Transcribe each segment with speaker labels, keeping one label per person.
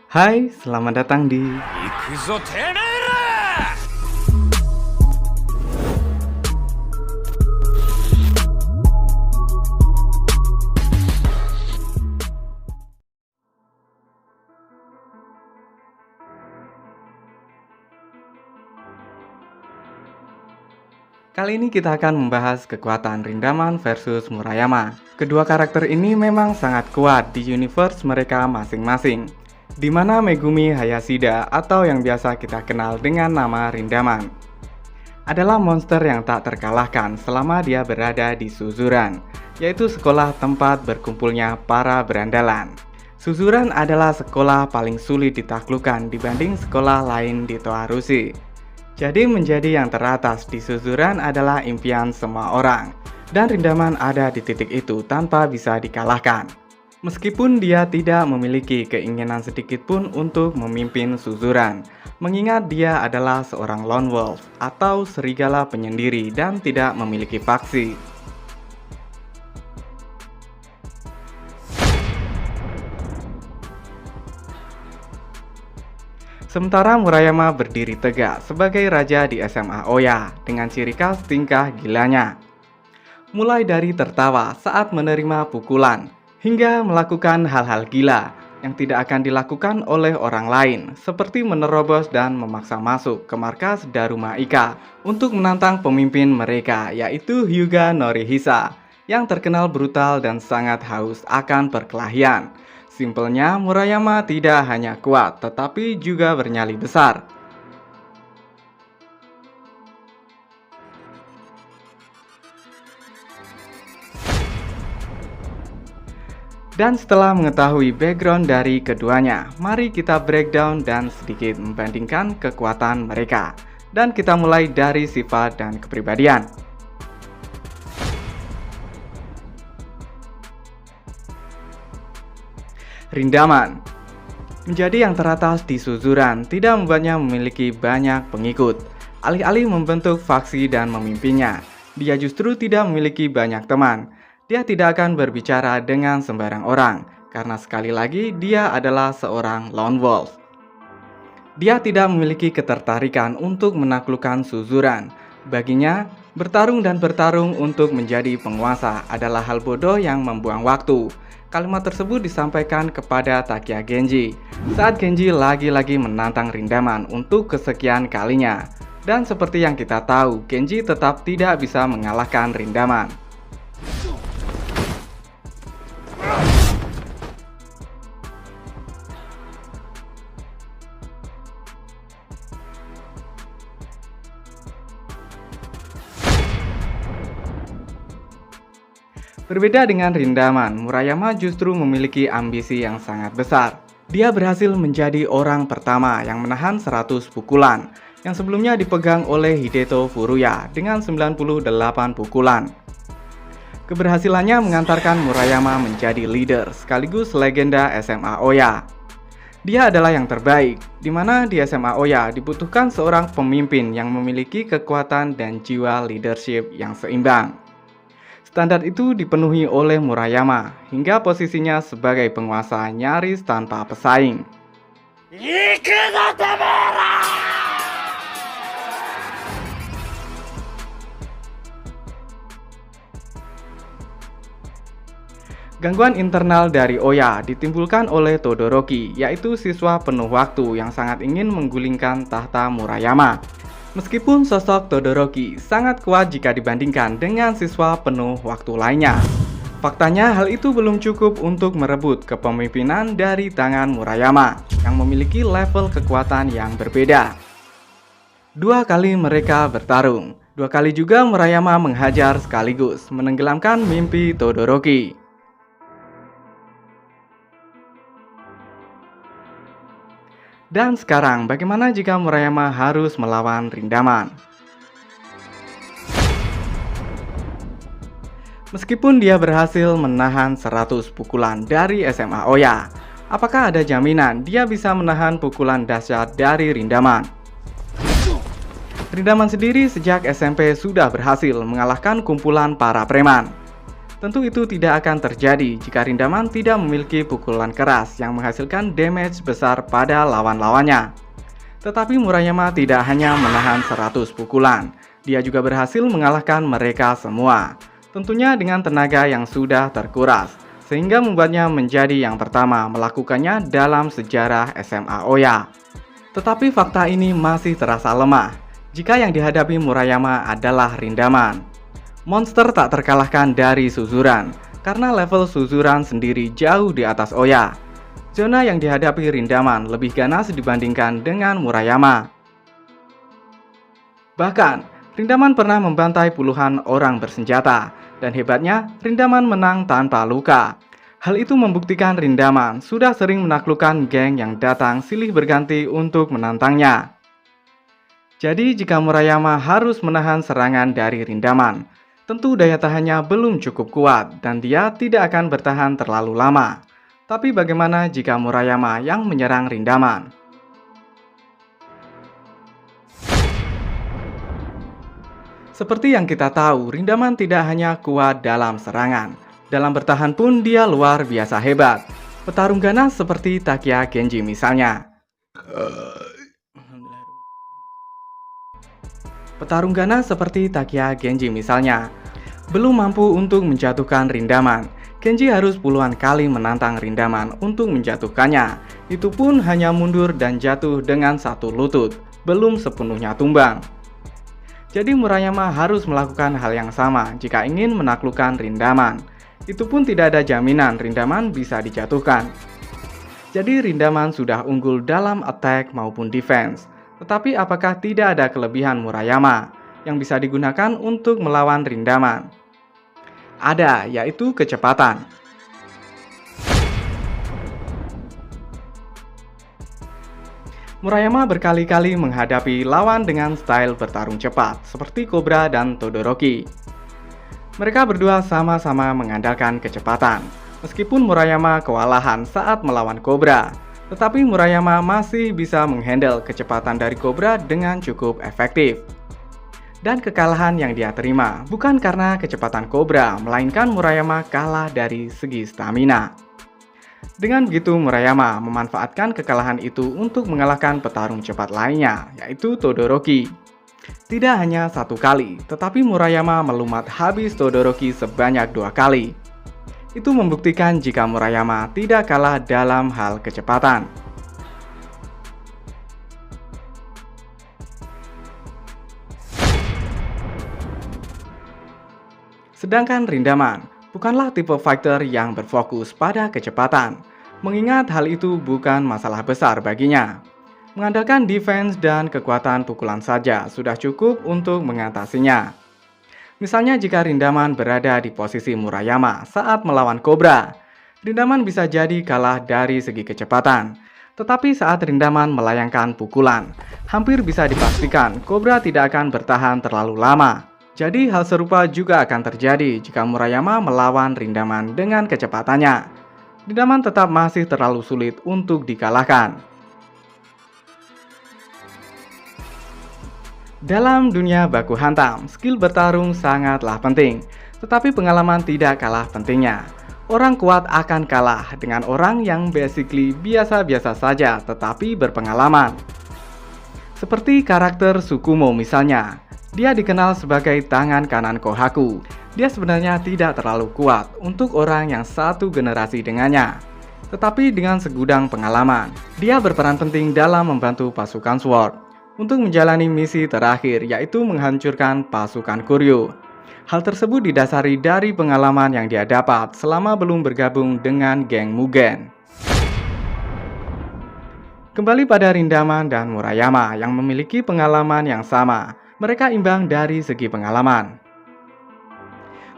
Speaker 1: Hai, selamat datang di
Speaker 2: 行くぞてめえら。
Speaker 1: Kali ini kita akan membahas kekuatan Rindaman versus Murayama. Kedua karakter ini memang sangat kuat di universe mereka masing-masing, di mana Megumi Hayashida atau yang biasa kita kenal dengan nama Rindaman adalah monster yang tak terkalahkan selama dia berada di Suzuran, yaitu sekolah tempat berkumpulnya para berandalan. Suzuran adalah sekolah paling sulit ditaklukkan dibanding sekolah lain di Toarushi. Jadi menjadi yang teratas di Suzuran adalah impian semua orang, dan Rindaman ada di titik itu tanpa bisa dikalahkan. Meskipun dia tidak memiliki keinginan sedikit pun untuk memimpin Suzuran, mengingat dia adalah seorang lone wolf atau serigala penyendiri dan tidak memiliki faksi. Sementara Murayama berdiri tegak sebagai raja di SMA Oya dengan ciri khas tingkah gilanya. Mulai dari tertawa saat menerima pukulan, hingga melakukan hal-hal gila yang tidak akan dilakukan oleh orang lain, seperti menerobos dan memaksa masuk ke markas Daruma Ika untuk menantang pemimpin mereka, yaitu Hyuga Norihisa, yang terkenal brutal dan sangat haus akan perkelahian. Simpelnya, Murayama tidak hanya kuat, tetapi juga bernyali besar. Dan setelah mengetahui background dari keduanya, mari kita breakdown dan sedikit membandingkan kekuatan mereka. Dan kita mulai dari sifat dan kepribadian. Rindaman menjadi yang teratas di Suzuran tidak membuatnya memiliki banyak pengikut. Alih-alih membentuk faksi dan memimpinnya, dia justru tidak memiliki banyak teman. Dia tidak akan berbicara dengan sembarang orang, karena sekali lagi dia adalah seorang lone wolf. Dia tidak memiliki ketertarikan untuk menaklukkan Suzuran. Baginya, bertarung dan bertarung untuk menjadi penguasa adalah hal bodoh yang membuang waktu. Kalimat tersebut disampaikan kepada Takia Genji saat Genji lagi-lagi menantang Rindaman untuk kesekian kalinya. Dan seperti yang kita tahu, Genji tetap tidak bisa mengalahkan Rindaman. Berbeda dengan Rindaman, Murayama justru memiliki ambisi yang sangat besar. Dia berhasil menjadi orang pertama yang menahan 100 pukulan, yang sebelumnya dipegang oleh Hideto Furuya dengan 98 pukulan. Keberhasilannya mengantarkan Murayama menjadi leader sekaligus legenda SMA Oya. Dia adalah yang terbaik, di mana di SMA Oya dibutuhkan seorang pemimpin yang memiliki kekuatan dan jiwa leadership yang seimbang. Standar itu dipenuhi oleh Murayama hingga posisinya sebagai penguasa nyaris tanpa pesaing.
Speaker 2: 行くぞてめえら。
Speaker 1: Gangguan internal dari Oya ditimbulkan oleh Todoroki, yaitu siswa penuh waktu yang sangat ingin menggulingkan tahta Murayama. Meskipun sosok Todoroki sangat kuat jika dibandingkan dengan siswa penuh waktu lainnya, faktanya hal itu belum cukup untuk merebut kepemimpinan dari tangan Murayama yang memiliki level kekuatan yang berbeda. Dua kali mereka bertarung, dua kali juga Murayama menghajar sekaligus menenggelamkan mimpi Todoroki. Dan sekarang, bagaimana jika Murayama harus melawan Rindaman? Meskipun dia berhasil menahan 100 pukulan dari SMA Oya, apakah ada jaminan dia bisa menahan pukulan dahsyat dari Rindaman? Rindaman sendiri sejak SMP sudah berhasil mengalahkan kumpulan para preman. Tentu itu tidak akan terjadi jika Rindaman tidak memiliki pukulan keras yang menghasilkan damage besar pada lawan-lawannya. Tetapi Murayama tidak hanya menahan 100 pukulan, dia juga berhasil mengalahkan mereka semua. Tentunya dengan tenaga yang sudah terkuras, sehingga membuatnya menjadi yang pertama melakukannya dalam sejarah SMA Oya. Tetapi fakta ini masih terasa lemah jika yang dihadapi Murayama adalah Rindaman. Monster tak terkalahkan dari Suzuran, karena level Suzuran sendiri jauh di atas Oya. Zona yang dihadapi Rindaman lebih ganas dibandingkan dengan Murayama. Bahkan, Rindaman pernah membantai puluhan orang bersenjata, dan hebatnya Rindaman menang tanpa luka. Hal itu membuktikan Rindaman sudah sering menaklukkan geng yang datang silih berganti untuk menantangnya. Jadi jika Murayama harus menahan serangan dari Rindaman, tentu daya tahannya belum cukup kuat dan dia tidak akan bertahan terlalu lama. Tapi bagaimana jika Murayama yang menyerang Rindaman? Seperti yang kita tahu, Rindaman tidak hanya kuat dalam serangan. Dalam bertahan pun dia luar biasa hebat. Petarung ganas seperti Takia Genji misalnya. Petarung ganas seperti Takia Genji misalnya belum mampu untuk menjatuhkan Rindaman. Genji harus puluhan kali menantang Rindaman untuk menjatuhkannya. Itu pun hanya mundur dan jatuh dengan satu lutut, belum sepenuhnya tumbang. Jadi Murayama harus melakukan hal yang sama jika ingin menaklukkan Rindaman. Itu pun tidak ada jaminan Rindaman bisa dijatuhkan. Jadi Rindaman sudah unggul dalam attack maupun defense. Tetapi apakah tidak ada kelebihan Murayama yang bisa digunakan untuk melawan Rindaman? Ada, yaitu kecepatan. Murayama berkali-kali menghadapi lawan dengan style bertarung cepat, seperti Cobra dan Todoroki. Mereka berdua sama-sama mengandalkan kecepatan, meskipun Murayama kewalahan saat melawan Cobra. Tetapi Murayama masih bisa menghandle kecepatan dari Cobra dengan cukup efektif. Dan kekalahan yang dia terima bukan karena kecepatan Cobra, melainkan Murayama kalah dari segi stamina. Dengan begitu Murayama memanfaatkan kekalahan itu untuk mengalahkan petarung cepat lainnya, yaitu Todoroki. Tidak hanya satu kali, tetapi Murayama melumat habis Todoroki sebanyak 2 kali. Itu membuktikan jika Murayama tidak kalah dalam hal kecepatan. Sedangkan Rindaman bukanlah tipe fighter yang berfokus pada kecepatan, mengingat hal itu bukan masalah besar baginya. Mengandalkan defense dan kekuatan pukulan saja sudah cukup untuk mengatasinya. Misalnya jika Rindaman berada di posisi Murayama saat melawan Cobra, Rindaman bisa jadi kalah dari segi kecepatan. Tetapi saat Rindaman melayangkan pukulan, hampir bisa dipastikan Cobra tidak akan bertahan terlalu lama. Jadi hal serupa juga akan terjadi jika Murayama melawan Rindaman dengan kecepatannya. Rindaman tetap masih terlalu sulit untuk dikalahkan. Dalam dunia baku hantam, skill bertarung sangatlah penting, tetapi pengalaman tidak kalah pentingnya. Orang kuat akan kalah dengan orang yang basically biasa-biasa saja tetapi berpengalaman. Seperti karakter Tsukumo misalnya, dia dikenal sebagai tangan kanan Kohaku. Dia sebenarnya tidak terlalu kuat untuk orang yang satu generasi dengannya. Tetapi dengan segudang pengalaman, dia berperan penting dalam membantu pasukan Sword untuk menjalani misi terakhir, yaitu menghancurkan pasukan Kuryu. Hal tersebut didasari dari pengalaman yang dia dapat selama belum bergabung dengan geng Mugen. Kembali pada Rindaman dan Murayama yang memiliki pengalaman yang sama, mereka imbang dari segi pengalaman.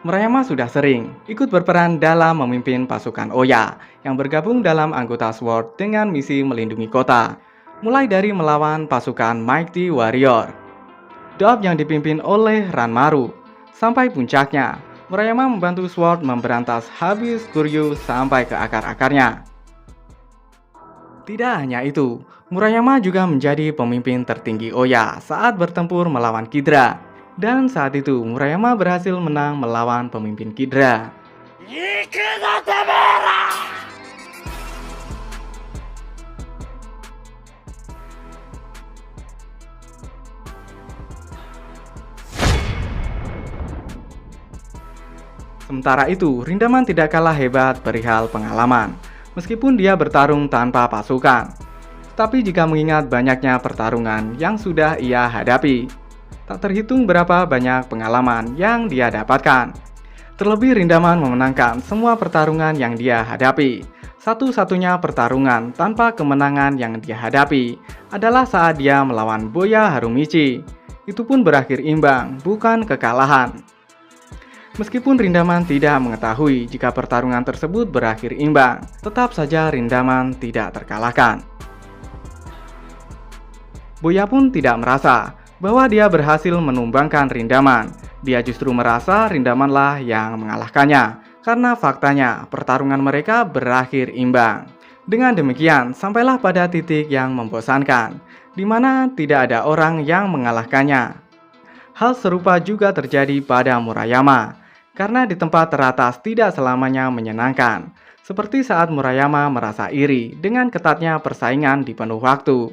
Speaker 1: Murayama sudah sering ikut berperan dalam memimpin pasukan Oya yang bergabung dalam anggota Sword dengan misi melindungi kota, mulai dari melawan pasukan Mighty Warrior, Dove yang dipimpin oleh Ranmaru, sampai puncaknya, Murayama membantu Sword memberantas habis Kuryu sampai ke akar-akarnya. Tidak hanya itu, Murayama juga menjadi pemimpin tertinggi Oya saat bertempur melawan Kidra. Dan saat itu Murayama berhasil menang melawan pemimpin Kidra.
Speaker 2: 行くぞてめえら。
Speaker 1: Sementara itu, Rindaman tidak kalah hebat perihal pengalaman, meskipun dia bertarung tanpa pasukan. Tapi jika mengingat banyaknya pertarungan yang sudah ia hadapi, tak terhitung berapa banyak pengalaman yang dia dapatkan. Terlebih Rindaman memenangkan semua pertarungan yang dia hadapi. Satu-satunya pertarungan tanpa kemenangan yang dia hadapi adalah saat dia melawan Boya Harumichi. Itu pun berakhir imbang, bukan kekalahan. Meskipun Rindaman tidak mengetahui jika pertarungan tersebut berakhir imbang, tetap saja Rindaman tidak terkalahkan. Boya pun tidak merasa bahwa dia berhasil menumbangkan Rindaman. Dia justru merasa Rindamanlah yang mengalahkannya, karena faktanya pertarungan mereka berakhir imbang. Dengan demikian, sampailah pada titik yang membosankan, di mana tidak ada orang yang mengalahkannya. Hal serupa juga terjadi pada Murayama, karena di tempat teratas tidak selamanya menyenangkan, seperti saat Murayama merasa iri dengan ketatnya persaingan di penuh waktu.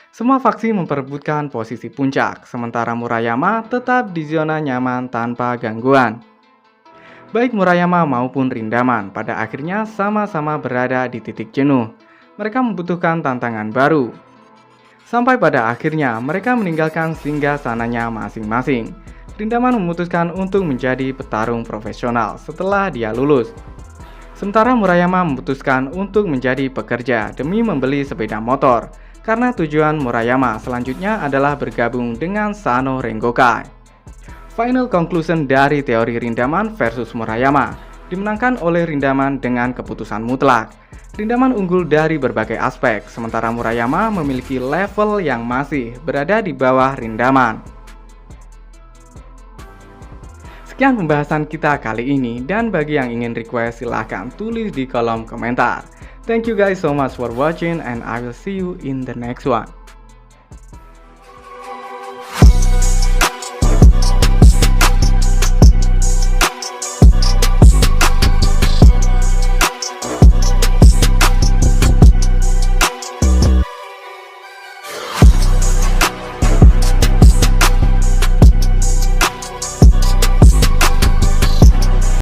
Speaker 1: Semua faksi memperebutkan posisi puncak, sementara Murayama tetap di zona nyaman tanpa gangguan. Baik Murayama maupun Rindaman pada akhirnya sama-sama berada di titik jenuh. Mereka membutuhkan tantangan baru. Sampai pada akhirnya mereka meninggalkan singgasananya masing-masing. Rindaman memutuskan untuk menjadi petarung profesional setelah dia lulus. Sementara Murayama memutuskan untuk menjadi pekerja demi membeli sepeda motor, karena tujuan Murayama selanjutnya adalah bergabung dengan Sano Rengokai. Final conclusion dari teori Rindaman versus Murayama dimenangkan oleh Rindaman dengan keputusan mutlak. Rindaman unggul dari berbagai aspek, sementara Murayama memiliki level yang masih berada di bawah Rindaman. Sekian pembahasan kita kali ini, dan bagi yang ingin request silahkan tulis di kolom komentar. Thank you guys so much for watching, and I will see you in the next one.